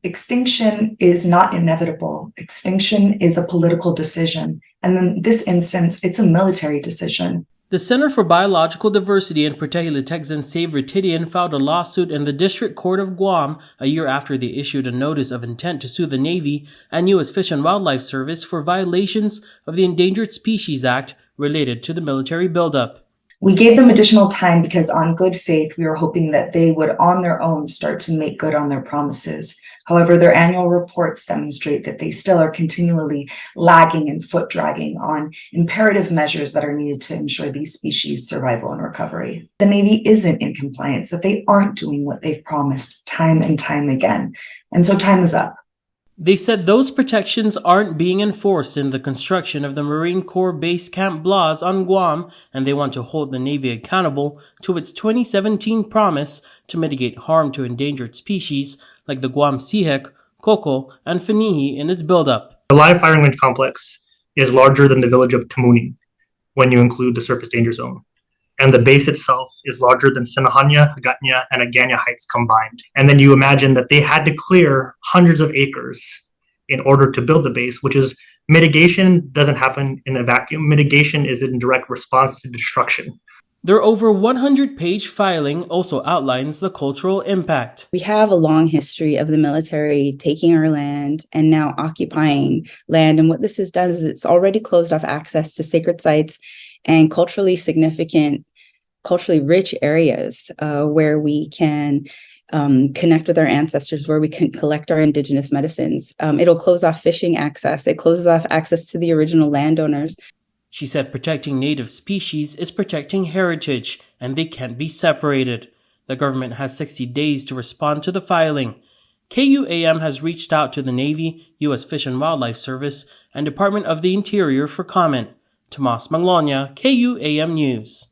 Extinction is not inevitable. Extinction is a political decision. And in this instance, it's a military decision. The Center for Biological Diversity and Prutehi Litekyan Save Ritidian filed a lawsuit in the District Court of Guam a year after they issued a notice of intent to sue the Navy and U.S. Fish and Wildlife Service for violations of the Endangered Species Act related to the military buildup. We gave them additional time because on good faith, we were hoping that they would on their own start to make good on their promises. However, their annual reports demonstrate that they still are continually lagging and foot dragging on imperative measures that are needed to ensure these species' survival and recovery. The Navy isn't in compliance, that they aren't doing what they've promised time and time again. And so time is up. They said those protections aren't being enforced in the construction of the Marine Corps Base Camp Blaz on Guam, and they want to hold the Navy accountable to its 2017 promise to mitigate harm to endangered species like the Guam sihek, koko, and finihi in its buildup. The live firing range complex is larger than the village of Tamuning when you include the surface danger zone. And the base itself is larger than Sinahanya, Hagatnya, and Aganya Heights combined. And then you imagine that they had to clear hundreds of acres in order to build the base, which is mitigation doesn't happen in a vacuum. Mitigation is in direct response to destruction. Their over 100-page filing also outlines the cultural impact. We have a long history of the military taking our land and now occupying land. And what this has done is it's already closed off access to sacred sites and culturally significant, culturally rich areas where we can connect with our ancestors, where we can collect our indigenous medicines. It'll close off fishing access. It closes off access to the original landowners. She said protecting native species is protecting heritage, and they can't be separated. The government has 60 days to respond to the filing. KUAM has reached out to the Navy, U.S. Fish and Wildlife Service, and Department of the Interior for comment. Thomas Manglona, KUAM News.